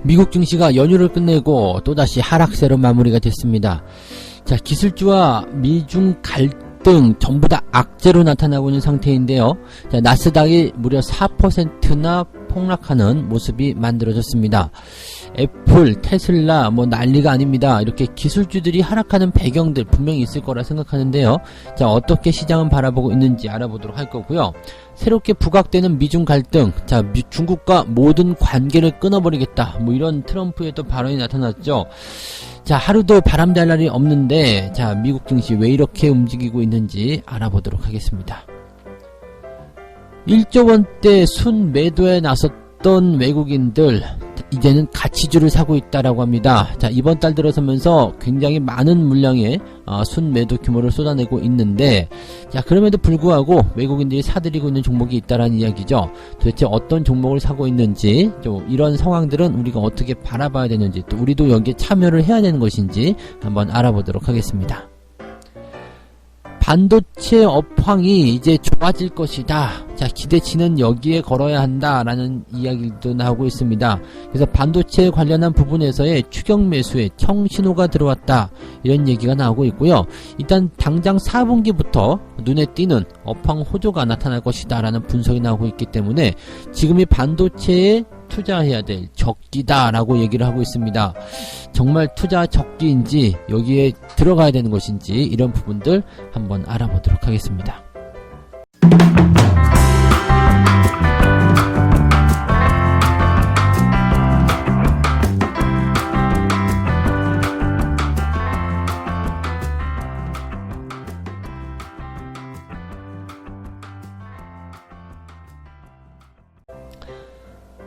미국 증시가 연휴를 끝내고 또다시 하락세로 마무리가 됐습니다. 자, 기술주와 미중 갈등 전부 다 악재로 나타나고 있는 상태인데요. 자, 나스닥이 무려 4%나 폭락하는 모습이 만들어졌습니다. 애플, 테슬라 뭐 난리가 아닙니다. 이렇게 기술주들이 하락하는 배경들 분명히 있을 거라 생각하는데요. 자, 어떻게 시장은 바라보고 있는지 알아보도록 할 거고요. 새롭게 부각되는 미중 갈등, 자, 중국과 모든 관계를 끊어버리겠다, 뭐 이런 트럼프의 또 발언이 나타났죠. 자, 하루도 바람잘 날이 없는데, 자, 미국 증시 왜 이렇게 움직이고 있는지 알아보도록 하겠습니다. 1조 원대 순매도에 나섰던 외국인들, 이제는 가치주를 사고 있다라고 합니다. 자, 이번 달 들어서면서 굉장히 많은 물량의 순매도 규모를 쏟아내고 있는데, 자, 그럼에도 불구하고 외국인들이 사들이고 있는 종목이 있다라는 이야기죠. 도대체 어떤 종목을 사고 있는지, 좀 이런 상황들은 우리가 어떻게 바라봐야 되는지, 또 우리도 여기에 참여를 해야 되는 것인지 한번 알아보도록 하겠습니다. 반도체 업황이 이제 좋아질 것이다. 자, 기대치는 여기에 걸어야 한다라는 이야기도 나오고 있습니다. 그래서 반도체 관련한 부분에서의 추격 매수에 청신호가 들어왔다, 이런 얘기가 나오고 있고요. 일단 당장 4분기부터 눈에 띄는 업황 호조가 나타날 것이다 라는 분석이 나오고 있기 때문에 지금이 반도체에 투자해야 될 적기다 라고 얘기를 하고 있습니다. 정말 투자 적기인지 여기에 들어가야 되는 것인지 이런 부분들 한번 알아보도록 하겠습니다.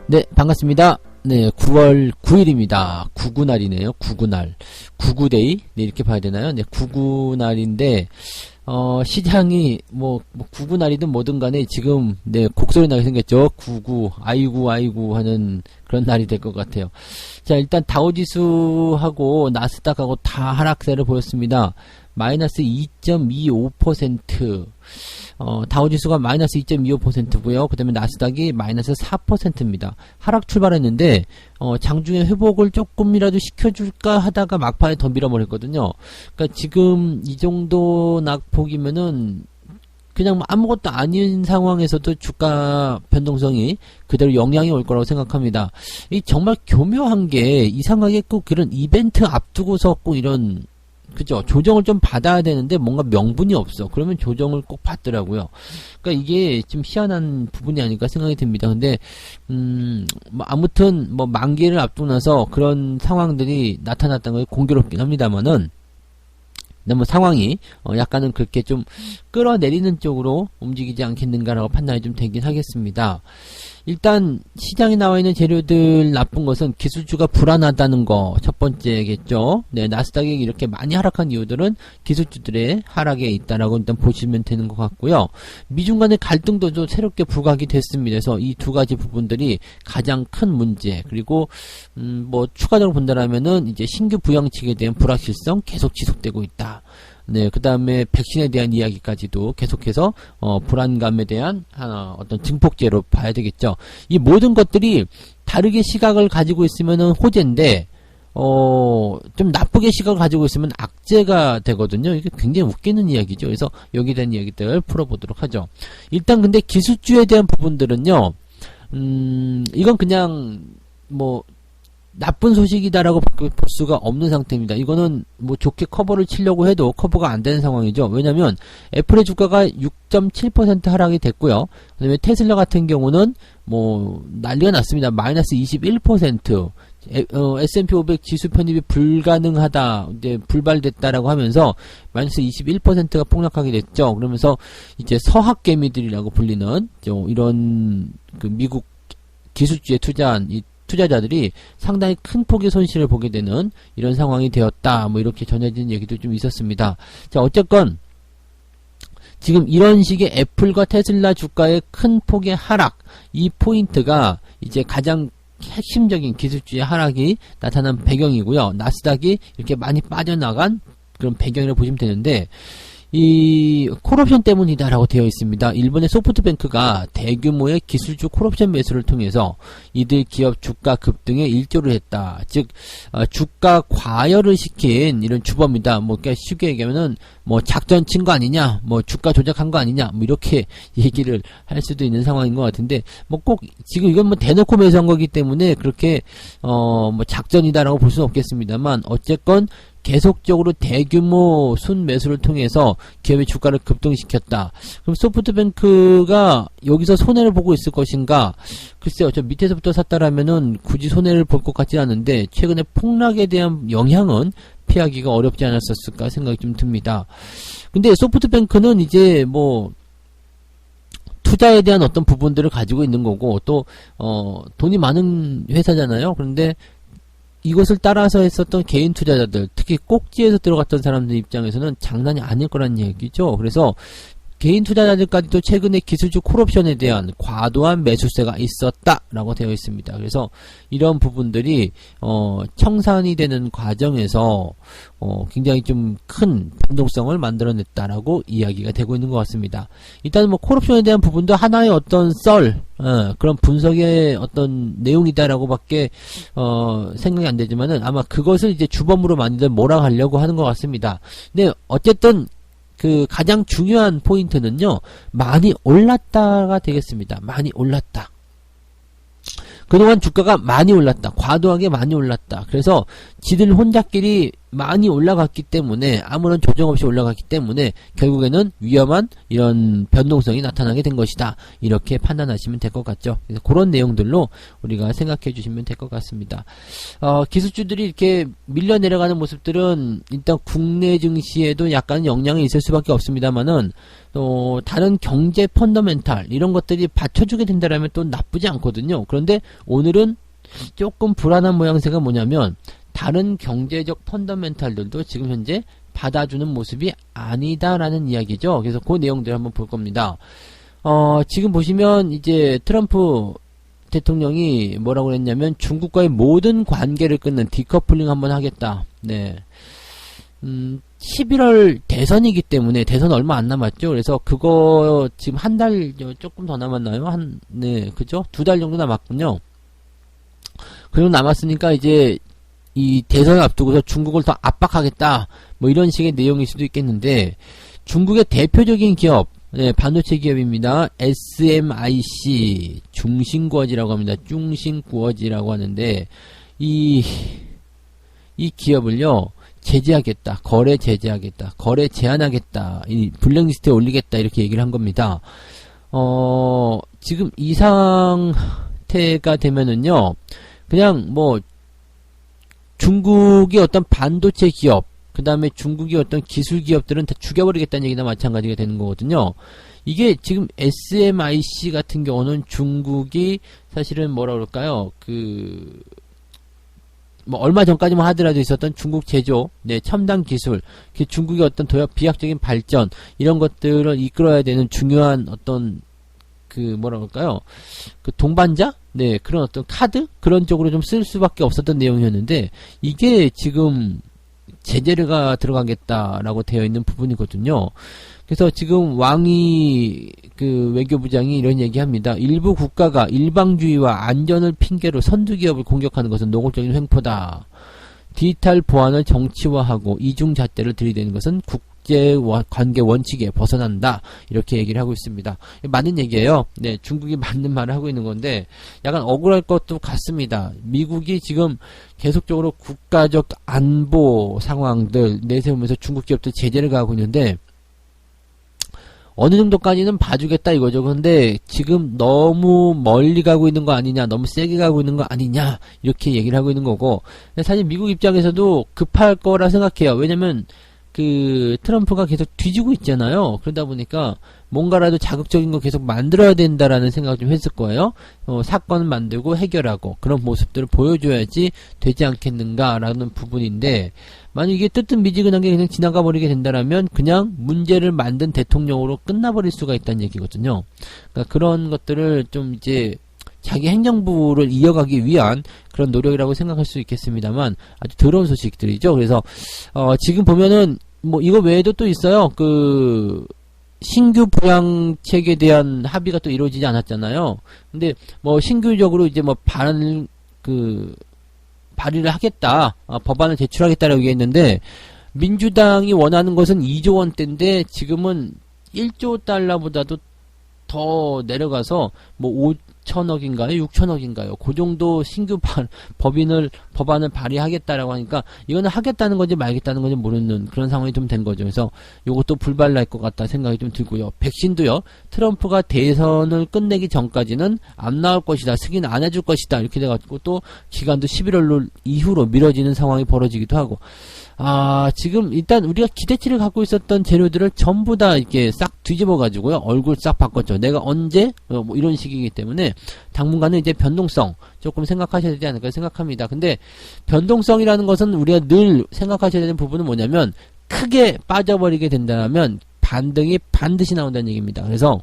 네, 반갑습니다. 네, 9월 9일입니다. 구구날이네요. 구구날. 구구데이? 네, 이렇게 봐야 되나요? 네, 구구날인데, 시장이, 구구날이든 뭐든 간에 지금, 네, 곡소리 나게 생겼죠? 구구, 아이고 하는 그런 날이 될 것 같아요. 자, 일단 다우지수하고 나스닥하고 다 하락세를 보였습니다. 마이너스 2.25%, 다우지수가 마이너스 2.25%고요. 그 다음에 나스닥이 마이너스 4%입니다. 하락 출발했는데, 장중에 회복을 조금이라도 시켜줄까 하다가 막판에 더 밀어버렸거든요. 그러니까 지금 이 정도 낙폭이면은, 그냥 아무것도 아닌 상황에서도 주가 변동성이 그대로 영향이 올 거라고 생각합니다. 이 정말 교묘한 게, 이상하게 꼭 그런 이벤트 앞두고서 꼭 이런, 그죠? 조정을 좀 받아야 되는데 뭔가 명분이 없어. 그러면 조정을 꼭 받더라고요. 그러니까 이게 좀 희한한 부분이 아닐까 생각이 듭니다. 근데 아무튼 만기를 앞두고 나서 그런 상황들이 나타났다는 게 공교롭긴 합니다만은, 상황이 약간은 그렇게 좀 끌어내리는 쪽으로 움직이지 않겠는가라고 판단이 좀 되긴 하겠습니다. 일단 시장에 나와 있는 재료들 나쁜 것은 기술주가 불안하다는 거 첫 번째겠죠. 네, 나스닥이 이렇게 많이 하락한 이유들은 기술주들의 하락에 있다라고 일단 보시면 되는 것 같고요. 미중 간의 갈등도 좀 새롭게 부각이 됐습니다. 그래서 이 두 가지 부분들이 가장 큰 문제, 그리고 추가적으로 본다라면은 이제 신규 부양책에 대한 불확실성 계속 지속되고 있다. 네, 그 다음에 백신에 대한 이야기까지도 계속해서 불안감에 대한 어떤 증폭제로 봐야 되겠죠. 이 모든 것들이 다르게 시각을 가지고 있으면은 호재인데, 좀 나쁘게 시각을 가지고 있으면 악재가 되거든요. 이게 굉장히 웃기는 이야기죠. 그래서 여기에 대한 이야기들 풀어보도록 하죠. 일단 근데 기술주에 대한 부분들은요, 이건 그냥 나쁜 소식이다라고 볼 수가 없는 상태입니다. 이거는 좋게 커버를 치려고 해도 커버가 안 되는 상황이죠. 왜냐면 애플의 주가가 6.7% 하락이 됐고요. 그 다음에 테슬라 같은 경우는 난리가 났습니다. 마이너스 21%. S&P 500 지수 편입이 불가능하다, 이제 불발됐다라고 하면서 마이너스 21%가 폭락하게 됐죠. 그러면서 이제 서학개미들이라고 불리는 이런 그 미국 기술주에 투자한 이 투자자들이 상당히 큰 폭의 손실을 보게 되는 이런 상황이 되었다, 이렇게 전해진 얘기도 좀 있었습니다. 자, 어쨌건 지금 이런 식의 애플과 테슬라 주가의 큰 폭의 하락, 이 포인트가 이제 가장 핵심적인 기술주의 하락이 나타난 배경이고요. 나스닥이 이렇게 많이 빠져나간 그런 배경이라고 보시면 되는데, 이 콜옵션 때문이다라고 되어 있습니다. 일본의 소프트뱅크가 대규모의 기술주 콜옵션 매수를 통해서 이들 기업 주가 급등에 일조를 했다. 즉 주가 과열을 시킨 이런 주범이다. 뭐 그러니까 쉽게 얘기하면은 뭐 작전 친 거 아니냐, 뭐 주가 조작한 거 아니냐, 뭐 이렇게 얘기를 할 수도 있는 상황인 것 같은데 뭐 꼭 지금 이건 뭐 대놓고 매수한 거기 때문에 그렇게 뭐 작전이다라고 볼 수는 없겠습니다만 어쨌건 계속적으로 대규모 순매수를 통해서 기업의 주가를 급등시켰다. 그럼 소프트뱅크가 여기서 손해를 보고 있을 것인가? 글쎄요, 저 밑에서부터 샀다라면은 굳이 손해를 볼 것 같지 않은데 최근에 폭락에 대한 영향은 피하기가 어렵지 않았었을까 생각이 좀 듭니다. 근데 소프트뱅크는 이제 뭐 투자에 대한 어떤 부분들을 가지고 있는 거고 또 돈이 많은 회사잖아요. 그런데 이것을 따라서 했었던 개인 투자자들, 특히 꼭지에서 들어갔던 사람들 입장에서는 장난이 아닐 거란 얘기죠. 그래서 개인 투자자들까지도 최근에 기술주 콜옵션에 대한 과도한 매수세가 있었다라고 되어 있습니다. 그래서 이런 부분들이 청산이 되는 과정에서 굉장히 좀 큰 변동성을 만들어냈다라고 이야기가 되고 있는 것 같습니다. 일단 뭐 콜옵션에 대한 부분도 하나의 어떤 그런 분석의 어떤 내용이다라고밖에 생각이 안 되지만은 아마 그것을 이제 주범으로 많이들 몰아가려고 하는 것 같습니다. 근데 어쨌든 그 가장 중요한 포인트는요, 많이 올랐다가 되겠습니다. 많이 올랐다. 그동안 주가가 많이 올랐다. 과도하게 많이 올랐다. 그래서 지들 혼자끼리 많이 올라갔기 때문에 아무런 조정 없이 올라갔기 때문에 결국에는 위험한 이런 변동성이 나타나게 된 것이다. 이렇게 판단하시면 될 것 같죠. 그래서 그런 내용들로 우리가 생각해 주시면 될 것 같습니다. 기술주들이 이렇게 밀려 내려가는 모습들은 일단 국내 증시에도 약간 영향이 있을 수밖에 없습니다만은 또 다른 경제 펀더멘탈 이런 것들이 받쳐주게 된다라면 또 나쁘지 않거든요. 그런데 오늘은 조금 불안한 모양새가 뭐냐면 다른 경제적 펀더멘탈들도 지금 현재 받아주는 모습이 아니다라는 이야기죠. 그래서 그 내용들 한번 볼 겁니다. 지금 보시면 이제 트럼프 대통령이 뭐라고 했냐면 중국과의 모든 관계를 끊는 디커플링 한번 하겠다. 네. 11월 대선이기 때문에 대선 얼마 안 남았죠. 그래서 그거 지금 한 달 조금 더 남았나요? 네, 그죠? 2달 정도 남았군요. 그리고 남았으니까 이제 이 대선을 앞두고서 중국을 더 압박하겠다. 뭐 이런 식의 내용일 수도 있겠는데 중국의 대표적인 기업, 네, 반도체 기업입니다. SMIC 중신구어지라고 합니다. 중신구어지라고 하는데 이 기업을요. 제재하겠다. 거래 제재하겠다. 거래 제한하겠다. 이 블랙리스트에 올리겠다. 이렇게 얘기를 한 겁니다. 지금 이 상태가 되면은요. 그냥 뭐 중국의 어떤 반도체 기업, 그 다음에 중국의 어떤 기술 기업들은 다 죽여버리겠다는 얘기나 마찬가지가 되는 거거든요. 이게 지금 SMIC 같은 경우는 중국이 사실은 뭐라 그럴까요? 뭐 얼마 전까지만 하더라도 있었던 중국 제조, 네, 첨단 기술, 중국의 어떤 비약적인 발전 이런 것들을 이끌어야 되는 중요한 어떤 뭐라 그럴까요? 동반자? 네, 그런 어떤 카드? 그런 쪽으로 좀 쓸 수밖에 없었던 내용이었는데 이게 지금 제재가 들어가겠다라고 되어 있는 부분이거든요. 그래서 지금 왕이 외교부장이 이런 얘기합니다. 일부 국가가 일방주의와 안전을 핑계로 선두기업을 공격하는 것은 노골적인 횡포다. 디지털 보안을 정치화하고 이중잣대를 들이대는 것은 국제관계 원칙에 벗어난다. 이렇게 얘기를 하고 있습니다. 맞는 얘기예요. 네, 중국이 맞는 말을 하고 있는 건데 약간 억울할 것도 같습니다. 미국이 지금 계속적으로 국가적 안보 상황들 내세우면서 중국 기업들 제재를 가하고 있는데 어느 정도까지는 봐주겠다 이거죠. 근데 지금 너무 멀리 가고 있는 거 아니냐, 너무 세게 가고 있는 거 아니냐 이렇게 얘기를 하고 있는 거고 사실 미국 입장에서도 급할 거라 생각해요. 왜냐면 트럼프가 계속 뒤지고 있잖아요. 그러다 보니까 뭔가라도 자극적인 거 계속 만들어야 된다라는 생각을 좀 했을 거예요. 사건을 만들고 해결하고 그런 모습들을 보여줘야지 되지 않겠는가라는 부분인데 만약 이게 뜨뜻미지근하게 그냥 지나가 버리게 된다라면 그냥 문제를 만든 대통령으로 끝나버릴 수가 있다는 얘기거든요. 그러니까 그런 것들을 좀 이제 자기 행정부를 이어가기 위한 그런 노력이라고 생각할 수 있겠습니다만 아주 더러운 소식들이죠. 그래서 지금 보면은 뭐 이거 외에도 또 있어요. 신규 부양책에 대한 합의가 또 이루어지지 않았잖아요. 근데 뭐 신규적으로 이제 뭐 발의를 하겠다, 법안을 제출하겠다라고 얘기했는데, 민주당이 원하는 것은 2조 원대인데 지금은 1조 달러보다도 더 내려가서 뭐 5천억인가요? 6천억인가요? 그 정도 신규 법안을 발의하겠다라고 하니까 이거는 하겠다는 건지 말겠다는 건지 모르는 그런 상황이 좀 된 거죠. 그래서 요것도 불발날 것 같다 생각이 좀 들고요. 백신도요, 트럼프가 대선을 끝내기 전까지는 안 나올 것이다, 승인 안 해줄 것이다, 이렇게 돼가지고 또 기간도 11월 이후로 미뤄지는 상황이 벌어지기도 하고, 지금 일단 우리가 기대치를 갖고 있었던 재료들을 전부 다 이렇게 싹 뒤집어가지고요, 얼굴 싹 바꿨죠. 내가 언제? 뭐 이런 식이기 때문에 당분간은 이제 변동성 조금 생각하셔야 되지 않을까 생각합니다. 근데 변동성이라는 것은 우리가 늘 생각하셔야 되는 부분은 뭐냐면, 크게 빠져버리게 된다면 반등이 반드시 나온다는 얘기입니다. 그래서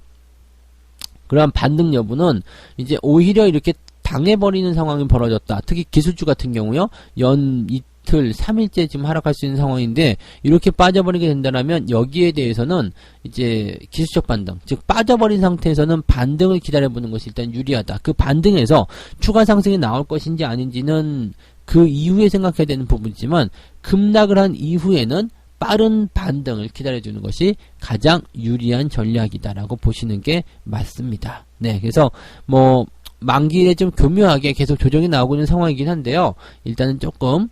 그러한 반등 여부는 이제 오히려 이렇게 당해버리는 상황이 벌어졌다. 특히 기술주 같은 경우요, 이틀, 3일째 지금 하락할 수 있는 상황인데, 이렇게 빠져버리게 된다면 여기에 대해서는 이제 기술적 반등, 즉 빠져버린 상태에서는 반등을 기다려보는 것이 일단 유리하다. 그 반등에서 추가 상승이 나올 것인지 아닌지는 그 이후에 생각해야 되는 부분이지만, 급락을 한 이후에는 빠른 반등을 기다려주는 것이 가장 유리한 전략이다라고 보시는 게 맞습니다. 네, 그래서 뭐 만기일에 좀 교묘하게 계속 조정이 나오고 있는 상황이긴 한데요. 일단은 조금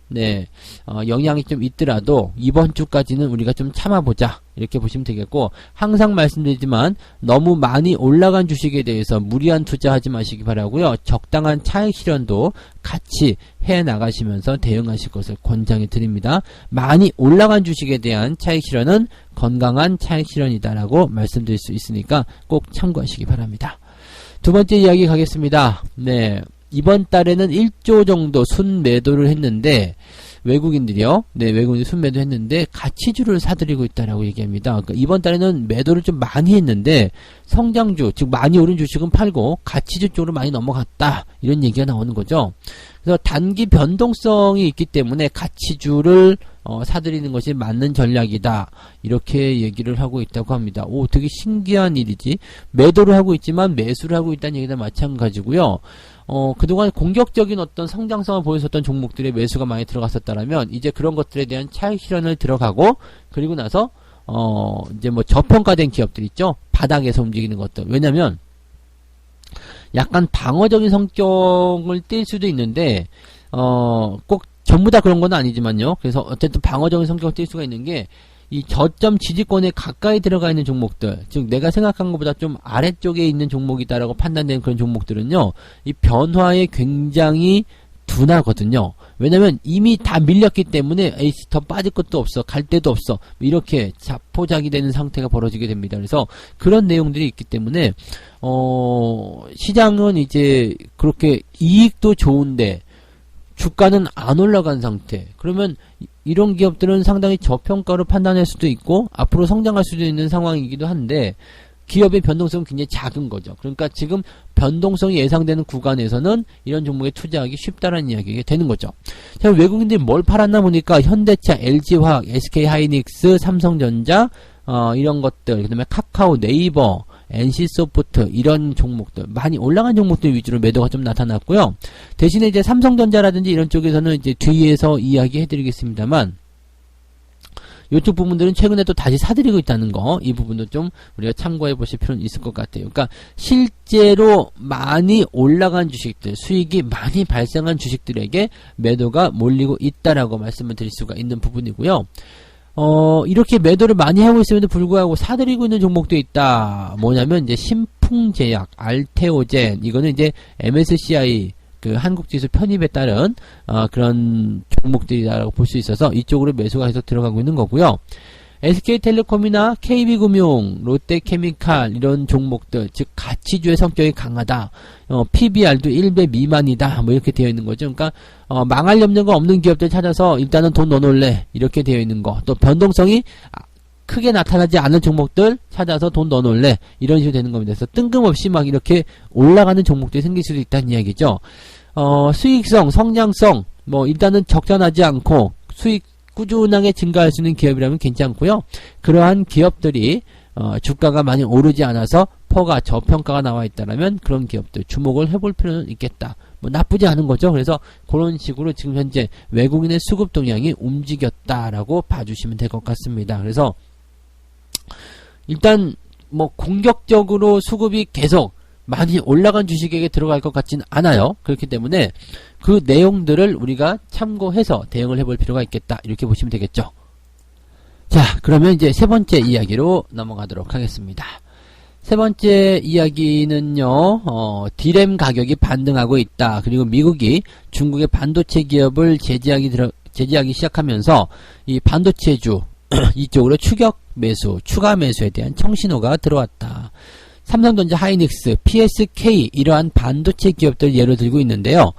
영향이 좀 있더라도 이번 주까지는 우리가 좀 참아보자, 이렇게 보시면 되겠고, 항상 말씀드리지만 너무 많이 올라간 주식에 대해서 무리한 투자하지 마시기 바라고요. 적당한 차익 실현도 같이 해나가시면서 대응하실 것을 권장해 드립니다. 많이 올라간 주식에 대한 차익 실현은 건강한 차익 실현이다라고 말씀드릴 수 있으니까 꼭 참고하시기 바랍니다. 두 번째 이야기 가겠습니다. 네, 이번 달에는 1조 정도 순매도를 했는데, 외국인들이요, 네, 외국인들이 순매도 했는데 가치주를 사들이고 있다라고 얘기합니다. 그러니까 이번 달에는 매도를 좀 많이 했는데 성장주, 즉 많이 오른 주식은 팔고 가치주 쪽으로 많이 넘어갔다, 이런 얘기가 나오는 거죠. 그래서 단기 변동성이 있기 때문에 가치주를 사들이는 것이 맞는 전략이다, 이렇게 얘기를 하고 있다고 합니다. 오, 되게 신기한 일이지. 매도를 하고 있지만 매수를 하고 있다는 얘기도 마찬가지고요. 그동안 공격적인 어떤 성장성을 보였었던 종목들의 매수가 많이 들어갔었다라면, 이제 그런 것들에 대한 차익 실현을 들어가고, 그리고 나서 이제 뭐 저평가된 기업들 있죠, 바닥에서 움직이는 것들. 왜냐면 약간 방어적인 성격을 띨 수도 있는데, 꼭 전부 다 그런 건 아니지만요. 그래서 어쨌든 방어적인 성격을 띨 수가 있는 게, 이 저점 지지권에 가까이 들어가 있는 종목들, 즉 내가 생각한 것보다 좀 아래쪽에 있는 종목이다라고 판단되는 그런 종목들은요, 이 변화에 굉장히 둔하거든요. 왜냐면 이미 다 밀렸기 때문에 에이씨 더 빠질 것도 없어, 갈 데도 없어, 이렇게 자포자기 되는 상태가 벌어지게 됩니다. 그래서 그런 내용들이 있기 때문에 시장은 이제 그렇게 이익도 좋은데 주가는 안 올라간 상태, 그러면 이런 기업들은 상당히 저평가로 판단할 수도 있고 앞으로 성장할 수도 있는 상황이기도 한데, 기업의 변동성은 굉장히 작은 거죠. 그러니까 지금 변동성이 예상되는 구간에서는 이런 종목에 투자하기 쉽다라는 이야기가 되는 거죠. 자, 외국인들이 뭘 팔았나 보니까 현대차, LG화학, SK하이닉스, 삼성전자, 이런 것들, 그 다음에 카카오, 네이버, NC소프트, 이런 종목들, 많이 올라간 종목들 위주로 매도가 좀 나타났고요. 대신에 이제 삼성전자라든지 이런 쪽에서는 이제 뒤에서 이야기 해드리겠습니다만, 이쪽 부분들은 최근에 또 다시 사들이고 있다는 거, 이 부분도 좀 우리가 참고해 보실 필요는 있을 것 같아요. 그러니까 실제로 많이 올라간 주식들, 수익이 많이 발생한 주식들에게 매도가 몰리고 있다라고 말씀을 드릴 수가 있는 부분이고요. 이렇게 매도를 많이 하고 있음에도 불구하고 사들이고 있는 종목도 있다. 뭐냐면 이제 신풍제약, 알테오젠, 이거는 이제 MSCI 그 한국지수 편입에 따른 그런 종목들이라고 볼 수 있어서 이쪽으로 매수가 계속 들어가고 있는 거고요. SK텔레콤이나 KB금융, 롯데케미칼, 이런 종목들, 즉 가치주의 성격이 강하다, PBR도 1배 미만이다, 뭐 이렇게 되어 있는 거죠. 그러니까 망할 염려가 없는 기업들 찾아서 일단은 돈 넣어놓을래, 이렇게 되어 있는 거. 또 변동성이 크게 나타나지 않은 종목들 찾아서 돈 넣어놓을래, 이런 식으로 되는 겁니다. 그래서 뜬금없이 막 이렇게 올라가는 종목들이 생길 수도 있다는 이야기죠. 수익성, 성장성, 뭐 일단은 적절하지 않고 수익 꾸준하게 증가할 수 있는 기업이라면 괜찮고요. 그러한 기업들이 주가가 많이 오르지 않아서 퍼가 저평가가 나와 있다라면 그런 기업들 주목을 해볼 필요는 있겠다. 뭐 나쁘지 않은 거죠. 그래서 그런 식으로 지금 현재 외국인의 수급 동향이 움직였다라고 봐주시면 될 것 같습니다. 그래서 일단 뭐 공격적으로 수급이 계속 많이 올라간 주식에게 들어갈 것 같지는 않아요. 그렇기 때문에 그 내용들을 우리가 참고해서 대응을 해볼 필요가 있겠다. 이렇게 보시면 되겠죠. 자, 그러면 이제 세 번째 이야기로 넘어가도록 하겠습니다. 세 번째 이야기는요, 디램 가격이 반등하고 있다. 그리고 미국이 중국의 반도체 기업을 제재하기 시작하면서 이 반도체주 이쪽으로 추가 매수에 대한 청신호가 들어왔다. 삼성전자, 하이닉스, PSK 이러한 반도체 기업들 예로 들고 있는데요.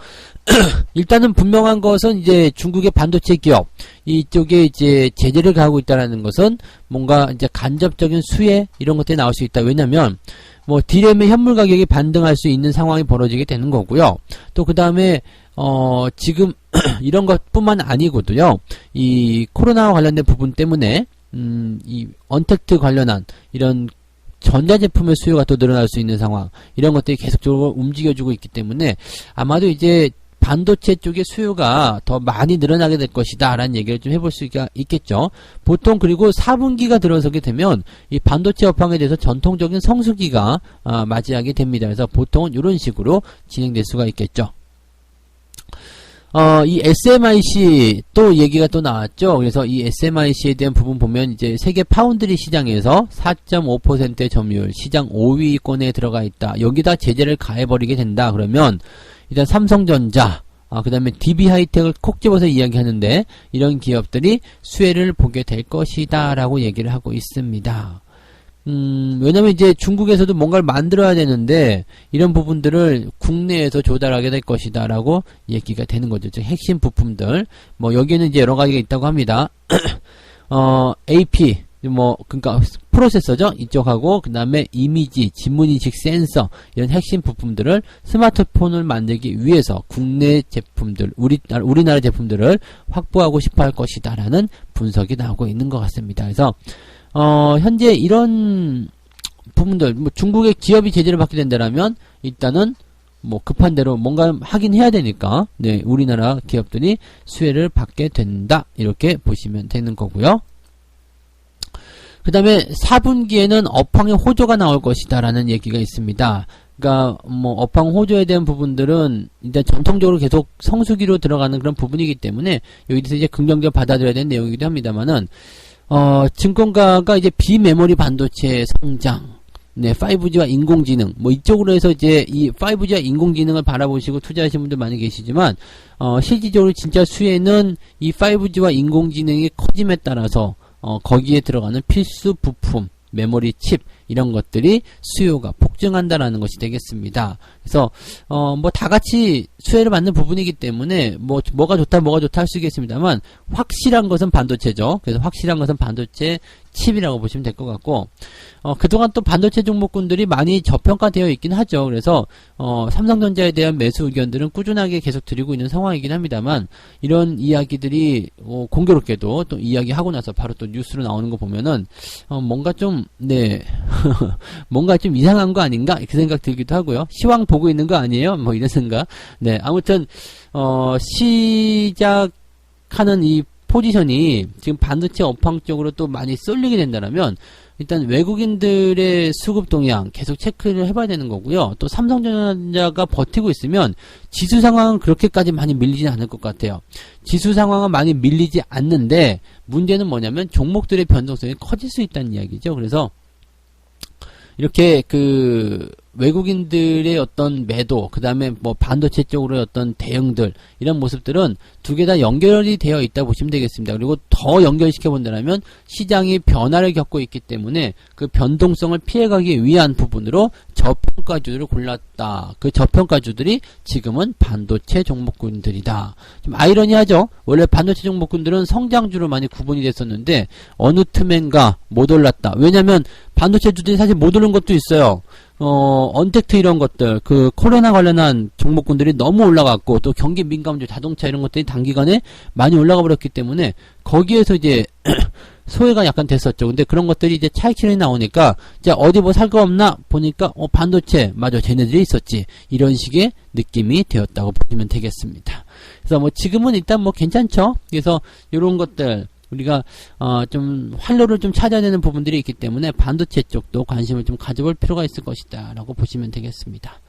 일단은 분명한 것은 이제 중국의 반도체 기업 이쪽에 이제 제재를 가하고 있다라는 것은 뭔가 이제 간접적인 수혜 이런 것들이 나올 수 있다. 왜냐면 뭐 디램의 현물 가격이 반등할 수 있는 상황이 벌어지게 되는 거고요. 또 그 다음에 지금 이런 것뿐만 아니거든요. 이 코로나와 관련된 부분 때문에 이 언택트 관련한 이런 전자제품의 수요가 또 늘어날 수 있는 상황 이런 것들이 계속적으로 움직여주고 있기 때문에 아마도 이제 반도체 쪽의 수요가 더 많이 늘어나게 될 것이다 라는 얘기를 좀 해볼 수가 있겠죠. 보통 그리고 4분기가 들어서게 되면 이 반도체 업황에 대해서 전통적인 성수기가 맞이하게 됩니다. 그래서 보통은 이런 식으로 진행될 수가 있겠죠. 이 SMIC 또 얘기가 또 나왔죠. 그래서 이 SMIC에 대한 부분 보면 이제 세계 파운드리 시장에서 4.5%의 점유율, 시장 5위권에 들어가 있다. 여기다 제재를 가해버리게 된다. 그러면 일단 삼성전자, 그 다음에 DB하이텍을 콕 집어서 이야기하는데 이런 기업들이 수혜를 보게 될 것이다 라고 얘기를 하고 있습니다. 왜냐면 이제 중국에서도 뭔가를 만들어야 되는데 이런 부분들을 국내에서 조달하게 될 것이다 라고 얘기가 되는 거죠. 즉 핵심 부품들 뭐 여기에는 이제 여러 가지가 있다고 합니다. AP 뭐 그러니까 프로세서죠. 이쪽하고 그 다음에 이미지, 지문인식 센서 이런 핵심 부품들을 스마트폰을 만들기 위해서 국내 제품들 우리나라 제품들을 확보하고 싶어 할 것이다 라는 분석이 나오고 있는 것 같습니다. 그래서 현재 이런 부분들, 뭐 중국의 기업이 제재를 받게 된다라면 일단은 뭐 급한 대로 뭔가 하긴 해야 되니까 네, 우리나라 기업들이 수혜를 받게 된다. 이렇게 보시면 되는 거고요. 그 다음에 4분기에는 업황의 호조가 나올 것이다 라는 얘기가 있습니다. 그러니까 뭐 업황 호조에 대한 부분들은 일단 전통적으로 계속 성수기로 들어가는 그런 부분이기 때문에 여기서 이제 긍정적으로 받아들여야 되는 내용이기도 합니다만은 증권가가 이제 비메모리 반도체 성장, 네, 5G와 인공지능, 뭐 이쪽으로 해서 이제 이 5G와 인공지능을 바라보시고 투자하시는 분들 많이 계시지만, 실질적으로 진짜 수혜는 이 5G와 인공지능이 커짐에 따라서, 거기에 들어가는 필수 부품, 메모리 칩, 이런 것들이 수요가 폭증한다라는 것이 되겠습니다. 그래서 뭐 다 같이 수혜를 받는 부분이기 때문에 뭐가 좋다 할 수 있겠습니다만 확실한 것은 반도체죠. 그래서 확실한 것은 반도체 칩이라고 보시면 될 것 같고 그동안 또 반도체 종목군들이 많이 저평가되어 있긴 하죠. 그래서 삼성전자에 대한 매수 의견들은 꾸준하게 계속 드리고 있는 상황이긴 합니다만 이런 이야기들이 공교롭게도 또 이야기하고 나서 바로 또 뉴스로 나오는 거 보면은 뭔가 좀 네 뭔가 좀 이상한 거 아닌가 그 생각 들기도 하고요. 시황 보고 있는 거 아니에요? 뭐 이런 생각. 네, 아무튼 시작하는 이 포지션이 지금 반도체 업황 쪽으로 또 많이 쏠리게 된다면 일단 외국인들의 수급 동향 계속 체크를 해봐야 되는 거고요. 또 삼성전자가 버티고 있으면 지수 상황은 그렇게까지 많이 밀리지 않을 것 같아요. 지수 상황은 많이 밀리지 않는데 문제는 뭐냐면 종목들의 변동성이 커질 수 있다는 이야기죠. 그래서 이렇게 외국인들의 어떤 매도, 그 다음에 뭐 반도체 쪽으로의 어떤 대응들, 이런 모습들은 두 개 다 연결이 되어 있다 보시면 되겠습니다. 그리고 더 연결시켜 본다면 시장이 변화를 겪고 있기 때문에 그 변동성을 피해가기 위한 부분으로 저평가주들을 골랐다. 그 저평가주들이 지금은 반도체 종목군들이다. 좀 아이러니하죠? 원래 반도체 종목군들은 성장주로 많이 구분이 됐었는데 어느 틈엔가 못 올랐다. 왜냐면 반도체주들이 사실 못 오른 것도 있어요. 언택트 이런 것들, 그 코로나 관련한 종목군들이 너무 올라갔고, 또 경기 민감주 자동차 이런 것들이 단기간에 많이 올라가 버렸기 때문에, 거기에서 이제, 소외가 약간 됐었죠. 근데 그런 것들이 이제 차익실현이 나오니까, 자, 어디 뭐 살 거 없나? 보니까, 반도체, 맞아, 쟤네들이 있었지. 이런 식의 느낌이 되었다고 보시면 되겠습니다. 그래서 뭐 지금은 일단 뭐 괜찮죠? 그래서 요런 것들, 우리가 좀 활로를 좀 찾아야 되는 부분들이 있기 때문에 반도체 쪽도 관심을 좀 가져볼 필요가 있을 것이다 라고 보시면 되겠습니다.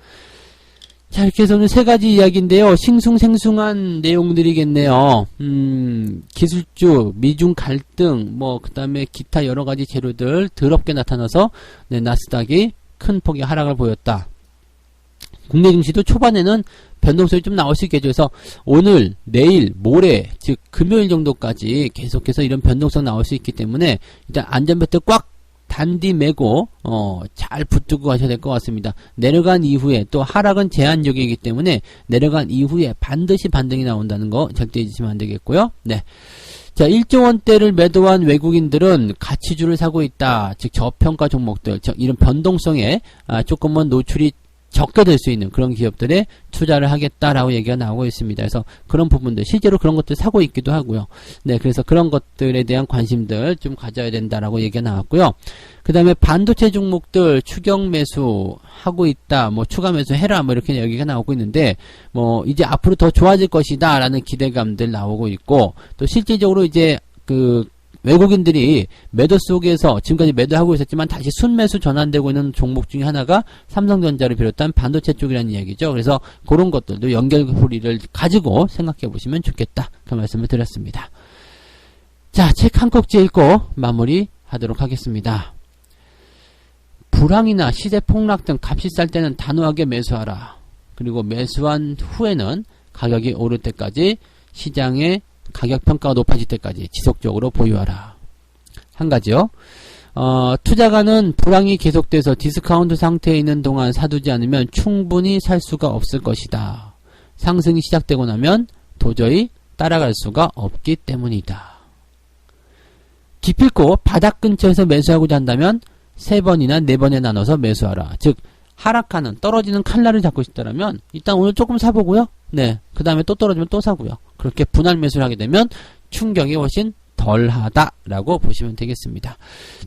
자, 이렇게 해서 오늘 세 가지 이야기인데요. 싱숭생숭한 내용들이겠네요. 기술주, 미중 갈등, 뭐 그 다음에 기타 여러 가지 재료들 더럽게 나타나서 네, 나스닥이 큰 폭의 하락을 보였다. 국내 증시도 초반에는 변동성이 좀 나올 수 있겠죠. 그래서 오늘, 내일, 모레, 즉 금요일 정도까지 계속해서 이런 변동성 나올 수 있기 때문에 일단 안전벨트 꽉 단디 매고 잘 붙들고 가셔야 될 것 같습니다. 내려간 이후에 또 하락은 제한적이기 때문에 내려간 이후에 반드시 반등이 나온다는 거 절대 잊으시면 안 되겠고요. 네. 자, 1조 원대를 매도한 외국인들은 가치주를 사고 있다. 즉 저평가 종목들, 이런 변동성에 조금은 노출이 적게 될 수 있는 그런 기업들에 투자를 하겠다라고 얘기가 나오고 있습니다. 그래서 그런 부분들, 실제로 그런 것들 사고 있기도 하고요. 네, 그래서 그런 것들에 대한 관심들 좀 가져야 된다라고 얘기가 나왔고요. 그 다음에 반도체 종목들 추격 매수 하고 있다, 뭐 추가 매수 해라, 뭐 이렇게 얘기가 나오고 있는데, 뭐 이제 앞으로 더 좋아질 것이다 라는 기대감들 나오고 있고, 또 실질적으로 이제 외국인들이 매도 속에서 지금까지 매도하고 있었지만 다시 순매수 전환되고 있는 종목 중에 하나가 삼성전자를 비롯한 반도체 쪽이라는 이야기죠. 그래서 그런 것들도 연결고리를 가지고 생각해 보시면 좋겠다. 그 말씀을 드렸습니다. 자, 책 한 꼭지 읽고 마무리 하도록 하겠습니다. 불황이나 시세 폭락 등 값이 쌀 때는 단호하게 매수하라. 그리고 매수한 후에는 가격이 오를 때까지 시장의 가격 평가가 높아질 때까지 지속적으로 보유하라. 한 가지요. 투자가는 불황이 계속돼서 디스카운트 상태에 있는 동안 사두지 않으면 충분히 살 수가 없을 것이다. 상승이 시작되고 나면 도저히 따라갈 수가 없기 때문이다. 기필코 바닥 근처에서 매수하고자 한다면 3번이나 4번에 나눠서 매수하라. 즉 하락하는, 떨어지는 칼날을 잡고 싶다라면 일단 오늘 조금 사보고요. 네, 그 다음에 또 떨어지면 또 사고요. 그렇게 분할 매수를 하게 되면 충격이 훨씬 덜하다라고 보시면 되겠습니다.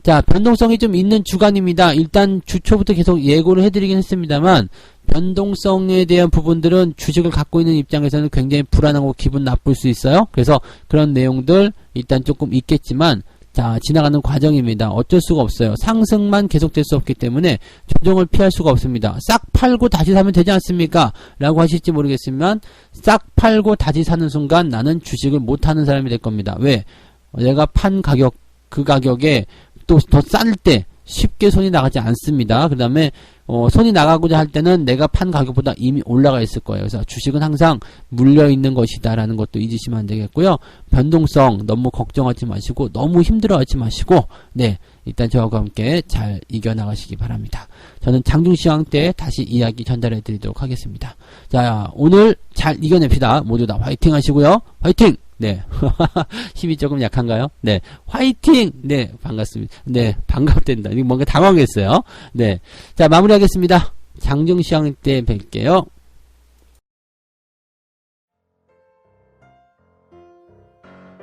자, 변동성이 좀 있는 주간입니다. 일단 주초부터 계속 예고를 해드리긴 했습니다만 변동성에 대한 부분들은 주식을 갖고 있는 입장에서는 굉장히 불안하고 기분 나쁠 수 있어요. 그래서 그런 내용들 일단 조금 있겠지만, 자, 지나가는 과정입니다. 어쩔 수가 없어요. 상승만 계속될 수 없기 때문에 조정을 피할 수가 없습니다. 싹 팔고 다시 사면 되지 않습니까? 라고 하실지 모르겠지만 싹 팔고 다시 사는 순간 나는 주식을 못하는 사람이 될 겁니다. 왜? 내가 판 가격, 그 가격에 또 더 쌀 때 쉽게 손이 나가지 않습니다. 그 다음에 손이 나가고자 할 때는 내가 판 가격보다 이미 올라가 있을 거예요. 그래서 주식은 항상 물려있는 것이다 라는 것도 잊으시면 안 되겠고요. 변동성 너무 걱정하지 마시고 너무 힘들어하지 마시고, 네, 일단 저하고 함께 잘 이겨나가시기 바랍니다. 저는 장중시황 때 다시 이야기 전달해 드리도록 하겠습니다. 자, 오늘 잘 이겨냅시다. 모두 다 화이팅 하시고요. 화이팅! 네. 힘이 조금 약한가요? 네. 화이팅! 네. 반갑습니다. 네. 반갑댄다. 이거 뭔가 당황했어요. 네. 자, 마무리하겠습니다. 장중시황 때 뵐게요.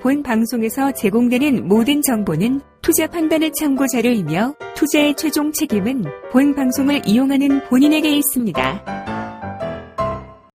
본 방송에서 제공되는 모든 정보는 투자 판단의 참고 자료이며 투자의 최종 책임은 본 방송을 이용하는 본인에게 있습니다.